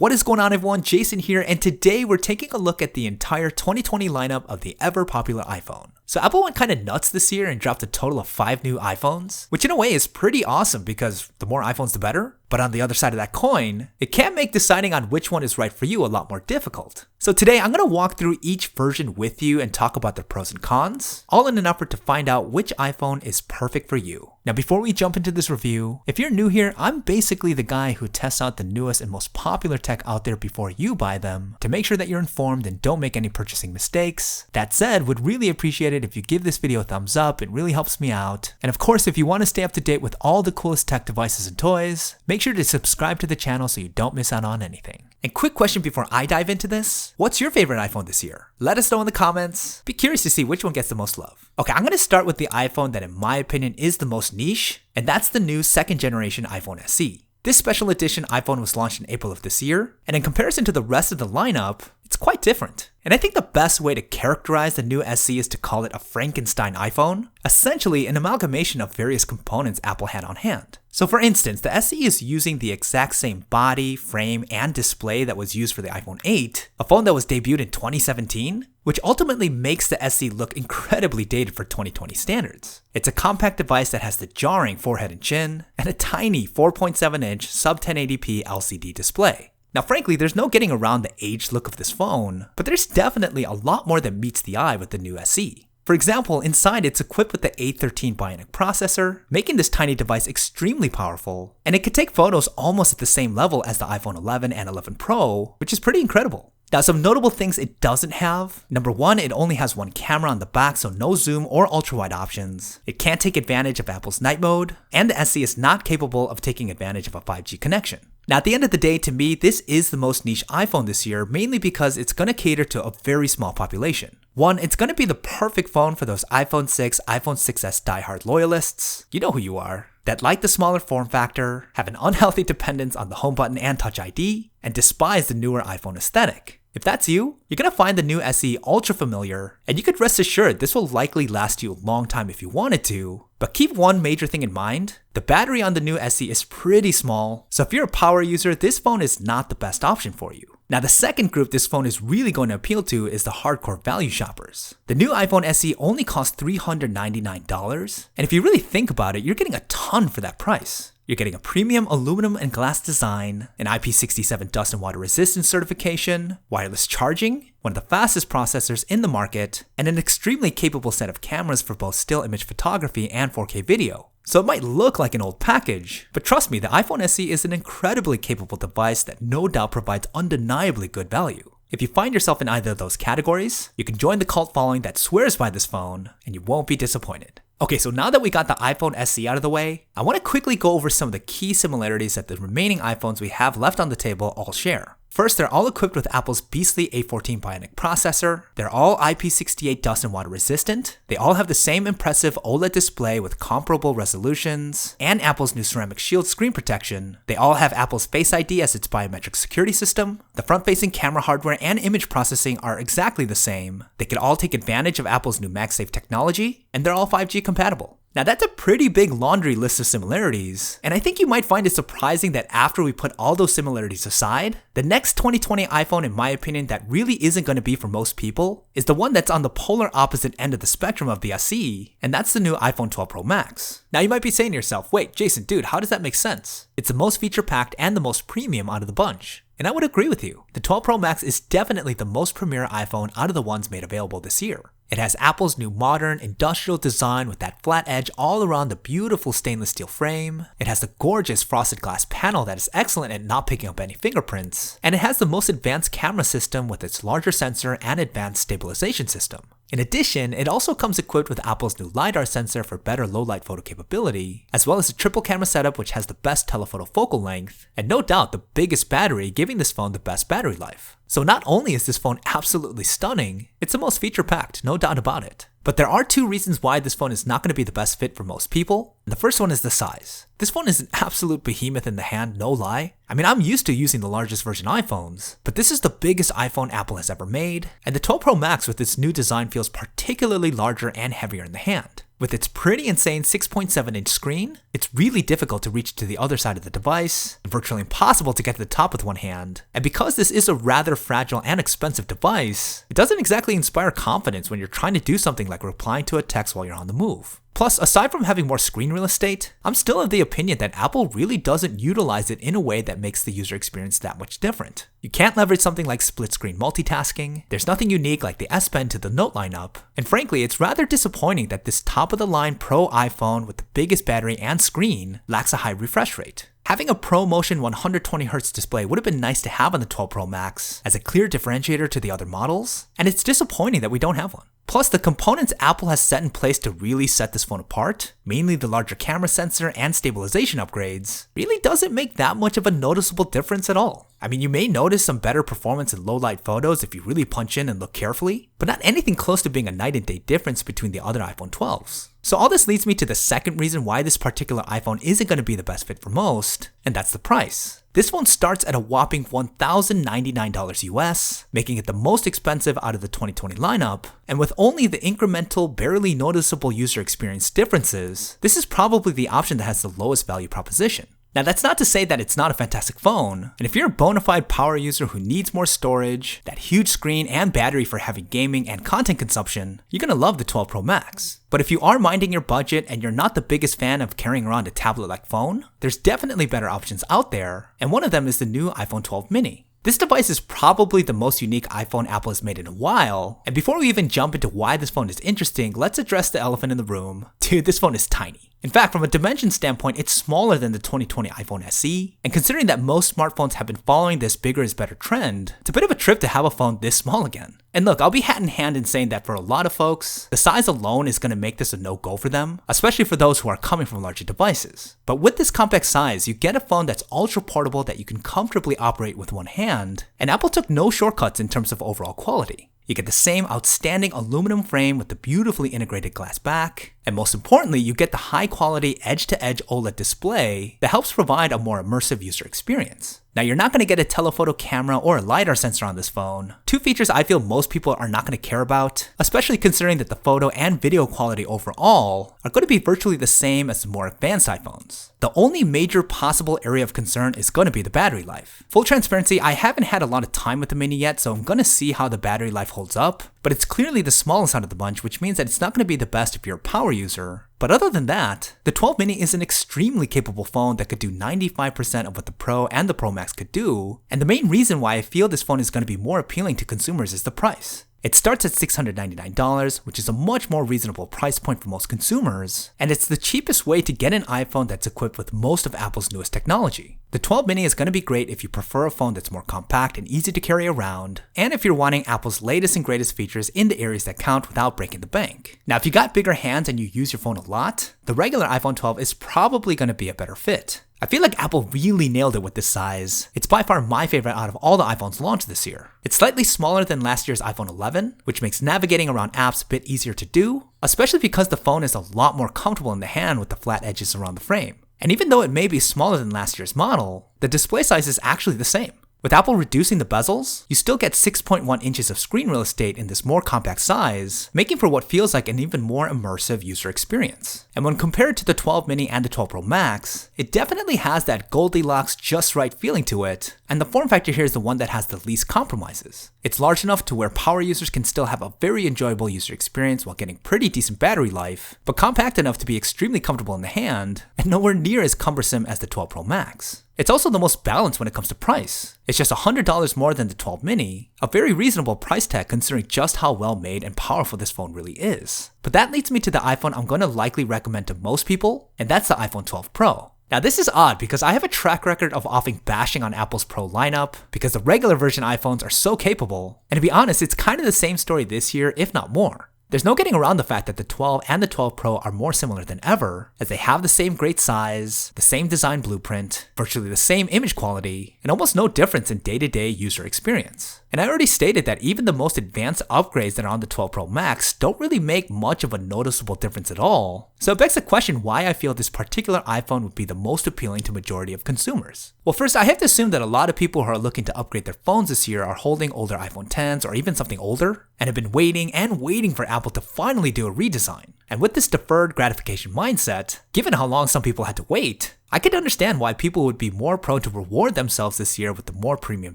What is going on, everyone? Jason here, and today we're taking a look at the entire 2020 lineup of the ever popular iPhone. So Apple went kind of nuts this year and dropped a total of 5 new iPhones, which in a way is pretty awesome because the more iPhones the better. But on the other side of that coin, it can make deciding on which one is right for you a lot more difficult. So today I'm going to walk through each version with you and talk about their pros and cons, all in an effort to find out which iPhone is perfect for you. Now before we jump into this review, if you're new here, I'm basically the guy who tests out the newest and most popular tech out there before you buy them to make sure that you're informed and don't make any purchasing mistakes. That said, would really appreciate it if you give this video a thumbs up. It really helps me out. And of course, if you want to stay up to date with all the coolest tech devices and toys, make sure to subscribe to the channel so you don't miss out on anything. And quick question before I dive into this, what's your favorite iPhone this year? Let us know in the comments. Be curious to see which one gets the most love. Okay, I'm going to start with the iPhone that in my opinion is the most niche, and that's the new second generation iPhone SE. This special edition iPhone was launched in April of this year, and in comparison to the rest of the lineup, it's quite different. And I think the best way to characterize the new SE is to call it a Frankenstein iPhone, essentially an amalgamation of various components Apple had on hand. So for instance, the SE is using the exact same body, frame, and display that was used for the iPhone 8, a phone that was debuted in 2017, which ultimately makes the SE look incredibly dated for 2020 standards. It's a compact device that has the jarring forehead and chin, and a tiny 4.7-inch sub 1080p LCD display. Now frankly, there's no getting around the aged look of this phone, but there's definitely a lot more that meets the eye with the new SE. For example, inside it's equipped with the A13 Bionic processor, making this tiny device extremely powerful, and it could take photos almost at the same level as the iPhone 11 and 11 Pro, which is pretty incredible. Now some notable things it doesn't have. Number one, it only has one camera on the back, so no zoom or ultra-wide options. It can't take advantage of Apple's night mode, and the SE is not capable of taking advantage of a 5G connection. Now at the end of the day, to me, this is the most niche iPhone this year, mainly because it's going to cater to a very small population. One, it's going to be the perfect phone for those iPhone 6, iPhone 6s diehard loyalists. You know who you are. That like the smaller form factor, have an unhealthy dependence on the home button and Touch ID, and despise the newer iPhone aesthetic. If that's you, you're going to find the new SE ultra familiar, and you could rest assured this will likely last you a long time if you wanted to. But keep one major thing in mind, the battery on the new SE is pretty small, so if you're a power user, this phone is not the best option for you. Now the second group this phone is really going to appeal to is the hardcore value shoppers. The new iPhone SE only costs $399, and if you really think about it, you're getting a ton for that price. You're getting a premium aluminum and glass design, an IP67 dust and water resistance certification, wireless charging, one of the fastest processors in the market, and an extremely capable set of cameras for both still image photography and 4K video. So it might look like an old package, but trust me, the iPhone SE is an incredibly capable device that no doubt provides undeniably good value. If you find yourself in either of those categories, you can join the cult following that swears by this phone, and you won't be disappointed. Okay, so now that we got the iPhone SE out of the way, I want to quickly go over some of the key similarities that the remaining iPhones we have left on the table all share. First, they're all equipped with Apple's beastly A14 Bionic processor. They're all IP68 dust and water resistant. They all have the same impressive OLED display with comparable resolutions, and Apple's new Ceramic Shield screen protection. They all have Apple's Face ID as its biometric security system. The front-facing camera hardware and image processing are exactly the same. They could all take advantage of Apple's new MagSafe technology, and they're all 5G compatible. Now that's a pretty big laundry list of similarities, and I think you might find it surprising that after we put all those similarities aside, the next 2020 iPhone in my opinion that really isn't going to be for most people is the one that's on the polar opposite end of the spectrum of the SE, and that's the new iPhone 12 Pro Max. Now you might be saying to yourself, wait Jason, dude, how does that make sense? It's the most feature packed and the most premium out of the bunch. And I would agree with you. The 12 Pro Max is definitely the most premier iPhone out of the ones made available this year. It has Apple's new modern industrial design with that flat edge all around the beautiful stainless steel frame. It has the gorgeous frosted glass panel that is excellent at not picking up any fingerprints. And it has the most advanced camera system with its larger sensor and advanced stabilization system. In addition, it also comes equipped with Apple's new LiDAR sensor for better low-light photo capability, as well as a triple camera setup which has the best telephoto focal length, and no doubt the biggest battery, giving this phone the best battery life. So not only is this phone absolutely stunning, it's the most feature-packed, no doubt about it. But there are two reasons why this phone is not going to be the best fit for most people. And the first one is the size. This phone is an absolute behemoth in the hand, no lie. I mean, I'm used to using the largest version iPhones, but this is the biggest iPhone Apple has ever made, and the 12 Pro Max with its new design feels particularly larger and heavier in the hand. With its pretty insane 6.7-inch screen, it's really difficult to reach to the other side of the device, and virtually impossible to get to the top with one hand. And because this is a rather fragile and expensive device, it doesn't exactly inspire confidence when you're trying to do something like replying to a text while you're on the move. Plus, aside from having more screen real estate, I'm still of the opinion that Apple really doesn't utilize it in a way that makes the user experience that much different. You can't leverage something like split screen multitasking, there's nothing unique like the S Pen to the Note lineup, and frankly, it's rather disappointing that this top of the line Pro iPhone with the biggest battery and screen lacks a high refresh rate. Having a ProMotion 120Hz display would have been nice to have on the 12 Pro Max as a clear differentiator to the other models, and it's disappointing that we don't have one. Plus, the components Apple has set in place to really set this phone apart, mainly the larger camera sensor and stabilization upgrades, really doesn't make that much of a noticeable difference at all. I mean, you may notice some better performance in low light photos if you really punch in and look carefully, but not anything close to being a night and day difference between the other iPhone 12s. So all this leads me to the second reason why this particular iPhone isn't going to be the best fit for most, and that's the price. This phone starts at a whopping $1,099 US, making it the most expensive out of the 2020 lineup, and with only the incremental, barely noticeable user experience differences, this is probably the option that has the lowest value proposition. Now that's not to say that it's not a fantastic phone, and if you're a bona fide power user who needs more storage, that huge screen and battery for heavy gaming and content consumption, you're gonna love the 12 Pro Max. But if you are minding your budget and you're not the biggest fan of carrying around a tablet-like phone, there's definitely better options out there, and one of them is the new iPhone 12 mini. This device is probably the most unique iPhone Apple has made in a while, and before we even jump into why this phone is interesting, let's address the elephant in the room. Dude, this phone is tiny. In fact, from a dimension standpoint, it's smaller than the 2020 iPhone SE, and considering that most smartphones have been following this bigger is better trend, it's a bit of a trip to have a phone this small again. And look, I'll be hat in hand in saying that for a lot of folks, the size alone is going to make this a no-go for them, especially for those who are coming from larger devices. But with this compact size, you get a phone that's ultra portable that you can comfortably operate with one hand, and Apple took no shortcuts in terms of overall quality. You get the same outstanding aluminum frame with the beautifully integrated glass back, and most importantly, you get the high quality edge-to-edge OLED display that helps provide a more immersive user experience. Now you're not going to get a telephoto camera or a LiDAR sensor on this phone, two features I feel most people are not going to care about, especially considering that the photo and video quality overall are going to be virtually the same as the more advanced iPhones. The only major possible area of concern is going to be the battery life. Full transparency, I haven't had a lot of time with the Mini yet, so I'm going to see how the battery life holds up, but it's clearly the smallest out of the bunch, which means that it's not going to be the best if you're a power user. But other than that, the 12 mini is an extremely capable phone that could do 95% of what the Pro and the Pro Max could do, and the main reason why I feel this phone is going to be more appealing to consumers is the price. It starts at $699, which is a much more reasonable price point for most consumers, and it's the cheapest way to get an iPhone that's equipped with most of Apple's newest technology. The 12 mini is going to be great if you prefer a phone that's more compact and easy to carry around, and if you're wanting Apple's latest and greatest features in the areas that count without breaking the bank. Now if you got bigger hands and you use your phone a lot, the regular iPhone 12 is probably going to be a better fit. I feel like Apple really nailed it with this size. It's by far my favorite out of all the iPhones launched this year. It's slightly smaller than last year's iPhone 11, which makes navigating around apps a bit easier to do, especially because the phone is a lot more comfortable in the hand with the flat edges around the frame. And even though it may be smaller than last year's model, the display size is actually the same. With Apple reducing the bezels, you still get 6.1 inches of screen real estate in this more compact size, making for what feels like an even more immersive user experience. And when compared to the 12 mini and the 12 Pro Max, it definitely has that Goldilocks just right feeling to it, and the form factor here is the one that has the least compromises. It's large enough to where power users can still have a very enjoyable user experience while getting pretty decent battery life, but compact enough to be extremely comfortable in the hand, and nowhere near as cumbersome as the 12 Pro Max. It's also the most balanced when it comes to price. It's just $100 more than the 12 mini, a very reasonable price tag considering just how well made and powerful this phone really is. But that leads me to the iPhone I'm going to likely recommend to most people, and that's the iPhone 12 Pro. Now this is odd because I have a track record of often bashing on Apple's Pro lineup because the regular version iPhones are so capable, and to be honest, it's kind of the same story this year, if not more. There's no getting around the fact that the 12 and the 12 Pro are more similar than ever, as they have the same great size, the same design blueprint, virtually the same image quality, and almost no difference in day-to-day user experience. And I already stated that even the most advanced upgrades that are on the 12 Pro Max don't really make much of a noticeable difference at all. So it begs the question why I feel this particular iPhone would be the most appealing to majority of consumers. Well, first, I have to assume that a lot of people who are looking to upgrade their phones this year are holding older iPhone 10s or even something older, and have been waiting and waiting for Apple to finally do a redesign. And with this deferred gratification mindset, given how long some people had to wait, I could understand why people would be more prone to reward themselves this year with the more premium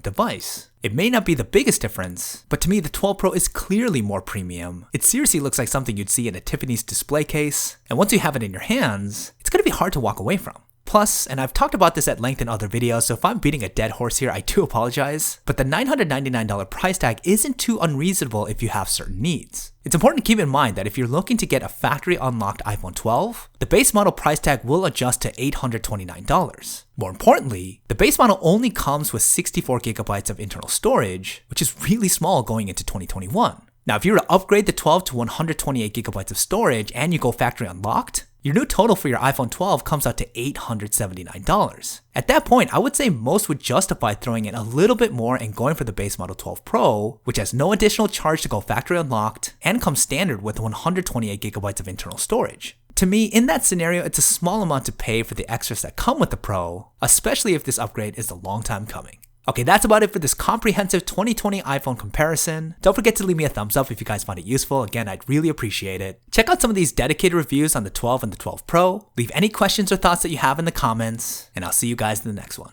device. It may not be the biggest difference, but to me the 12 Pro is clearly more premium. It seriously looks like something you'd see in a Tiffany's display case, and once you have it in your hands, it's going to be hard to walk away from. Plus, and I've talked about this at length in other videos, so if I'm beating a dead horse here, I do apologize, but the $999 price tag isn't too unreasonable if you have certain needs. It's important to keep in mind that if you're looking to get a factory unlocked iPhone 12, the base model price tag will adjust to $829. More importantly, the base model only comes with 64GB of internal storage, which is really small going into 2021. Now, if you were to upgrade the 12 to 128GB of storage and you go factory unlocked, your new total for your iPhone 12 comes out to $879. At that point, I would say most would justify throwing in a little bit more and going for the base model 12 Pro, which has no additional charge to go factory unlocked and comes standard with 128GB of internal storage. To me, in that scenario, it's a small amount to pay for the extras that come with the Pro, especially if this upgrade is a long time coming. Okay, that's about it for this comprehensive 2020 iPhone comparison. Don't forget to leave me a thumbs up if you guys find it useful. Again, I'd really appreciate it. Check out some of these dedicated reviews on the 12 and the 12 Pro. Leave any questions or thoughts that you have in the comments, and I'll see you guys in the next one.